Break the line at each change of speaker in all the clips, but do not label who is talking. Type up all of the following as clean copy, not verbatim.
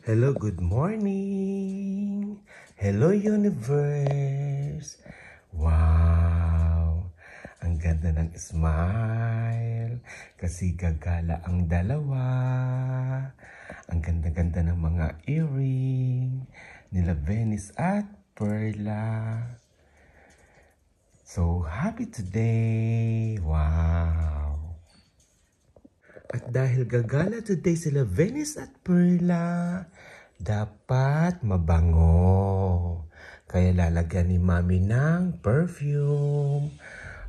Hello, good morning! Hello, universe! Wow! Ang ganda ng smile kasi gagala ang dalawa. Ang ganda-ganda ng mga earring nila Venice at Perla. So happy today! Wow! At dahil gagala today sila Venice at Perla, dapat mabango. Kaya lalagyan ni Mami ng perfume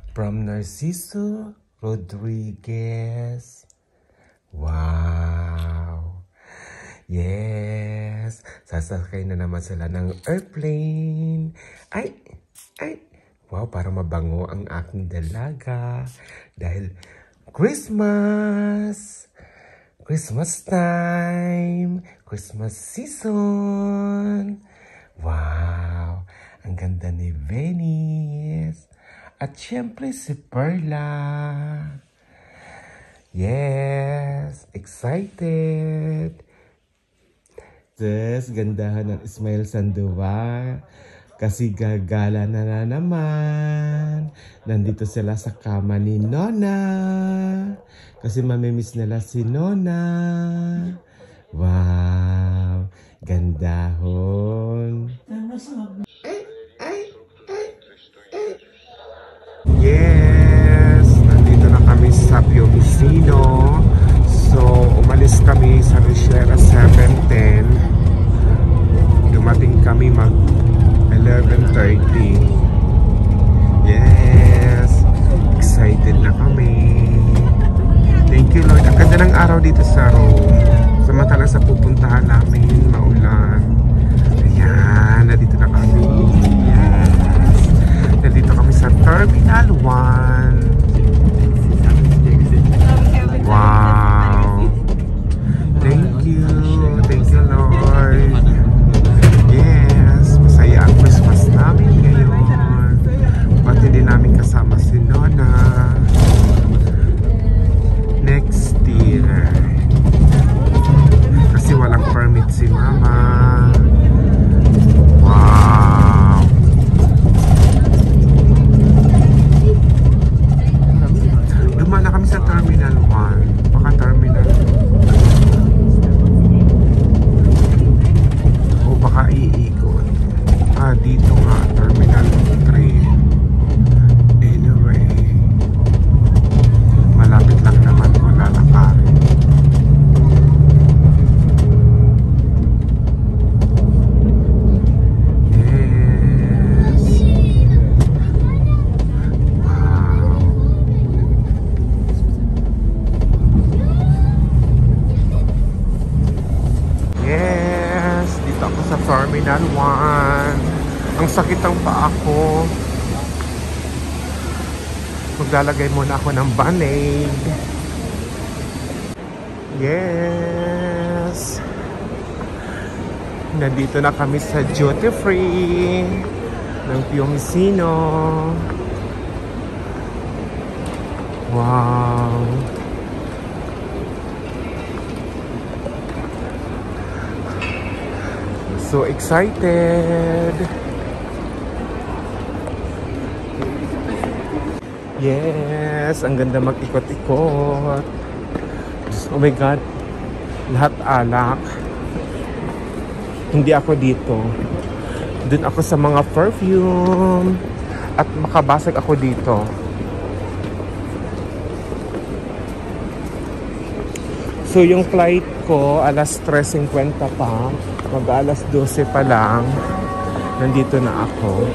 from Narciso Rodriguez. Wow! Yes! Sasakay na naman sila ng airplane. Ay! Wow, para mabango ang aking dalaga. Dahil Christmas time, Christmas season. Wow, ang ganda ni Venice. At syempre si Perla. Yes, excited. Yes, gandahan ng Ismael Sandoval. Kasi gagala na naman. Nandito sila sa kama ni Nona. Kasi mamimiss nila si Nona. Wow! Gandahon. Yes! Nandito na kami sa Piomisino. So, umalis kami sa Richera 7:10. Dumating kami 11:30. Yes! Excited na kami. Thank you, Lord. Ang ganda ng araw dito sa Rome. Samantalang sa pupuntahan namin, maulan. Ayan, nandito na kami. Yes! Nandito kami sa Terminal 1. Wow! Thank you. Thank you, Lord. Yes, masaya ang Christmas namin ngayon. Pati din namin kasama si Nona. Next year. Kasi walang permit si Mama. Wow. Dumaan na kami sa Terminal 1. Baka Terminal 2. O baka iikot. Dito nga, Terminal 3. Anyway, malapit lang naman kung lalakarin. Yes. Wow. Yes, dito ako sa Terminal 1. Ang sakit ng paa ko. Maglalagay muna ako ng band-aid. Yes. Nandito na kami sa duty free ng Piomisino. Wow. So excited. Yes, ang ganda mag-ikot-ikot. Oh my God, lahat alak. Hindi ako dito. Doon ako sa mga perfume. At makabasag ako dito. So yung flight ko, alas 3:50 pa. Mag-alas 12 pa lang. Nandito na ako.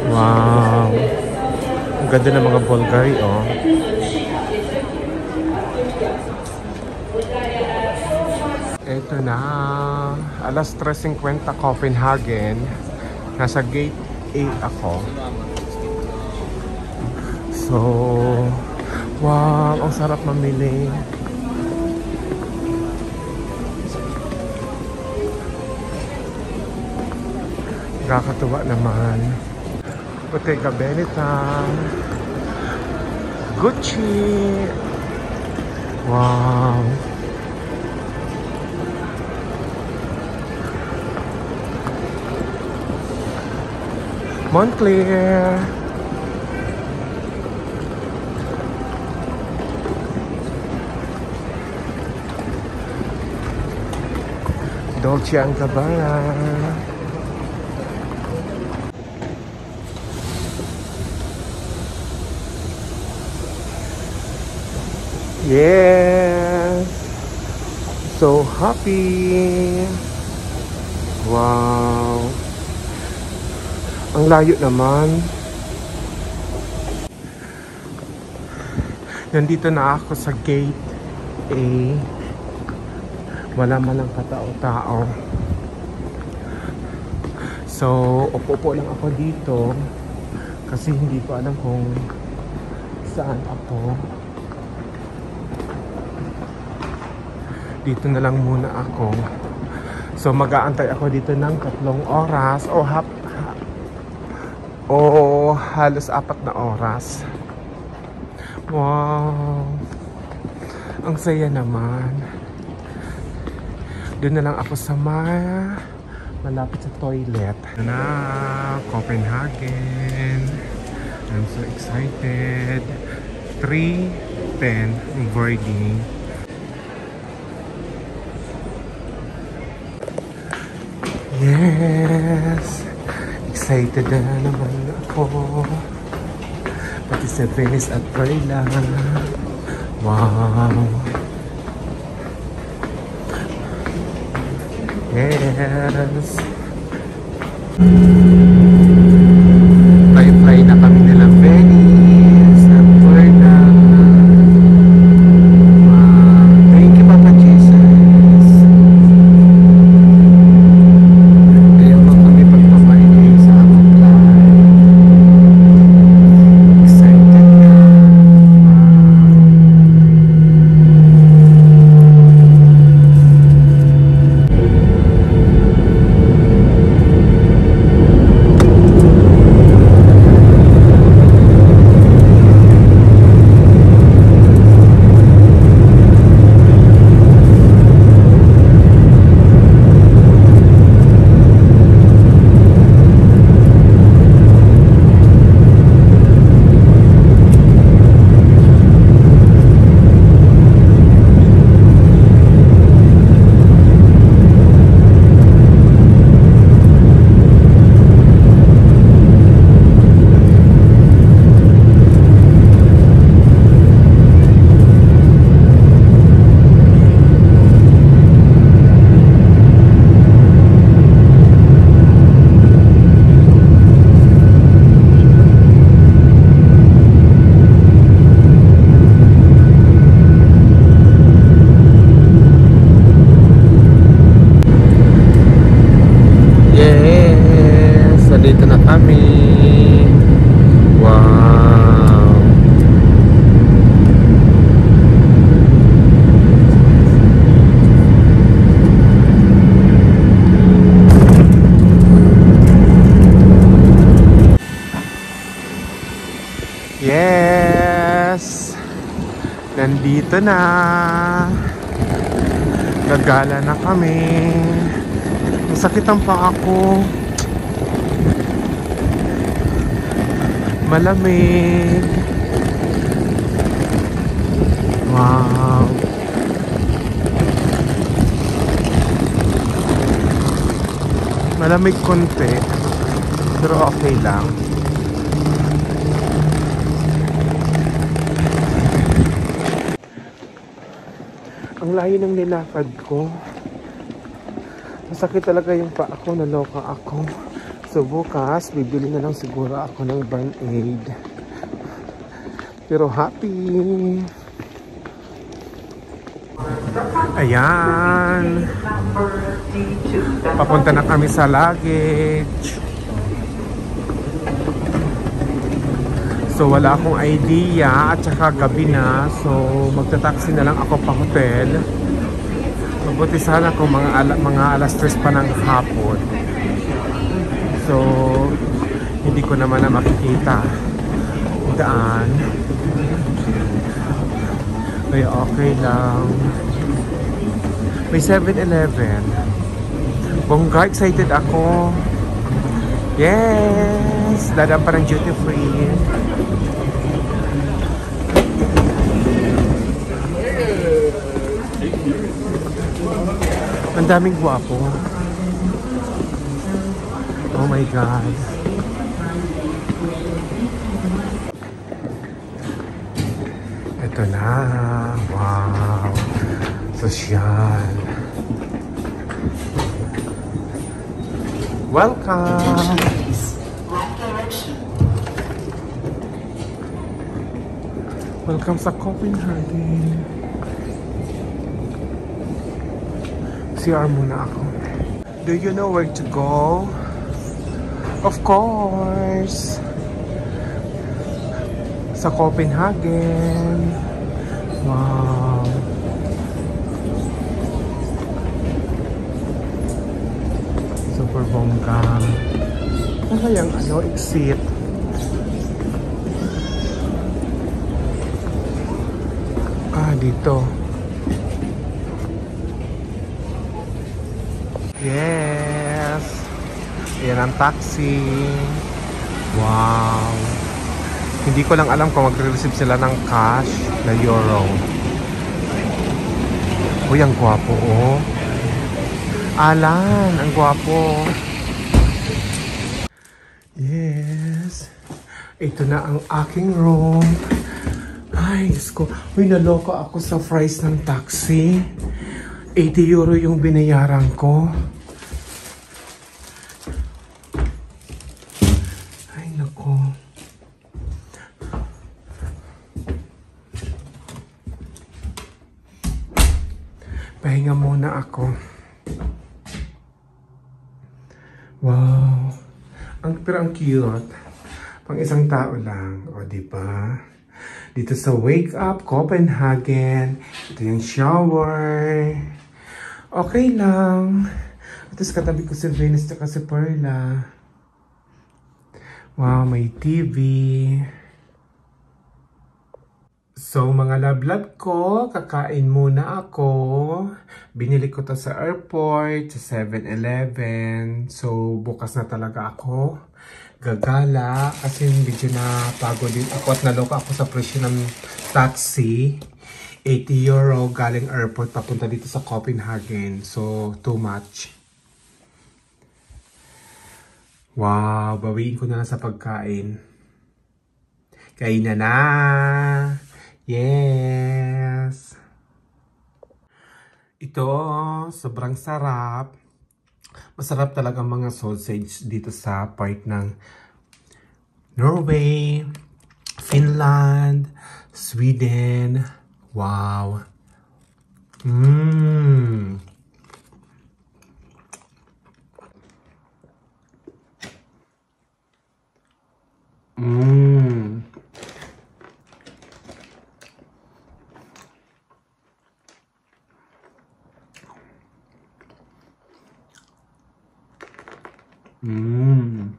Wow. Ang ganda ng mga Bulgari, oh. Ito na. Alas 3:50 Copenhagen. Nasa gate 8 ako. So, wow. Ang sarap mamili. Nakakatuwa naman. Bottega Veneta, Gucci. Wow. Montclair. Dolce & Gabbana. Yes! So happy! Wow! Ang layo naman. Nandito na ako sa gate A. Wala man lang katao-tao. So, upo-upo lang ako dito kasi hindi ko alam kung saan ako. Dito na lang muna ako. So, mag-aantay ako dito ng 3 oras o halos 4 na oras. Wow! Ang saya naman. Doon na lang ako sa malapit sa toilet. Na, Copenhagen. I'm so excited. 3:10 boarding. Yes! Excited na naman ako. Pati sa Venice at Perla. Wow! Yes! Fly na kami nila Venice at Perla. Wow! Thank you, Papa Jesus! Ayaw ba kami pagpapahingay sa among flight? Excited na! Dito na kami. Wow. Yes. Nandito na. Gagala na kami. Masakit ang paa ko. Malamig. Wow. Malamig konti. Pero okay lang. Ang layo ng nilakad ko. Masakit talaga yung paa ko. Naloka ako. So bukas, bibili na lang siguro ako ng Band-Aid. Pero happy! Ayan! Papunta na kami sa luggage. So wala akong idea at saka gabi na. So magta-taxi na lang ako pa hotel. Mabuti sana kung mga alas 3 pa ng hapon. So, hindi ko naman na makikita daan. Kaya okay lang. May 7-Eleven. Bongga, excited ako. Yes! guys, dadaan pa ng duty free. Ang daming gwapo. Oh my God. Ito na. Wow. Sosyal. Welcome. Welcome sa Copenhagen. CR muna ako. Do you know where to go? Of course. Sa Copenhagen. Wow. Super bongga. Ano kayang exit? Dito. Yes. Ayan ang taxi. Wow. Hindi ko lang alam kung magre-receive sila ng cash na euro. Uy, ang gwapo oh. Alan, ang gwapo. Yes. Ito na ang aking room. Ay, Diyos ko. Uy, naloko ako sa price ng taxi. 80 euro yung binayaran ko. Ay, nako. Pahinga muna ako. Wow. Pero ang cute. Pang isang tao lang. O, diba? Dito sa Wake Up Copenhagen. Ito yung shower. Okay lang. Tapos katabi ko si Venus at si Perla. Wow, may TV. So mga love ko, kakain muna ako. Binili ko to sa airport, sa 7-Eleven. So bukas na talaga ako gagala kasi medyo na pagod din ako at naloka ako sa presyo ng taxi. 80 euro galing airport papunta dito sa Copenhagen. So too much. Wow, bawiin ko na lang sa pagkain. Kain na. Yes. Ito, sobrang sarap. Masarap talaga mga sausage dito sa part ng Norway, Finland, Sweden. Wow. Mmm. Mmm. Mmm.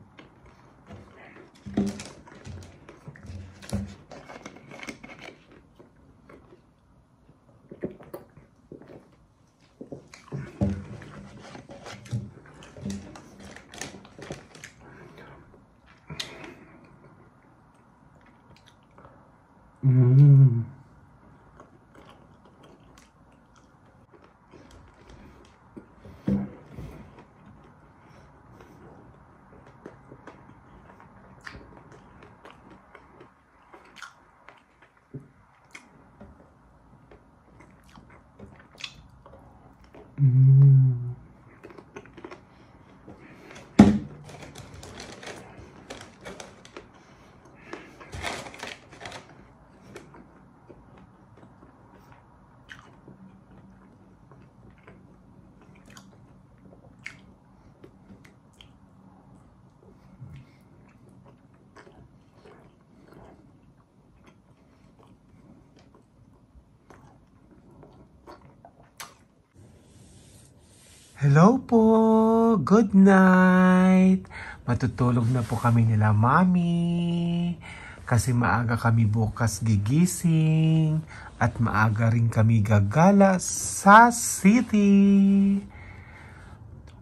Mmm. Mm. Hello po! Good night! Matutulog na po kami nila Mami. Kasi maaga kami bukas gigising. At maaga rin kami gagala sa city.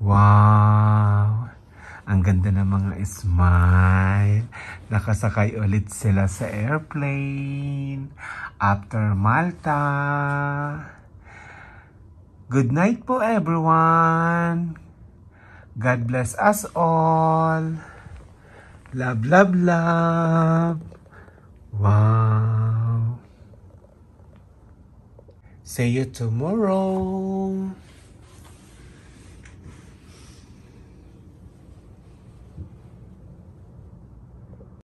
Wow! Ang gaganda ng mga smile. Nakasakay ulit sila sa airplane after Malta. Good night po everyone. God bless us all. Love, love, love. Wow. See you tomorrow.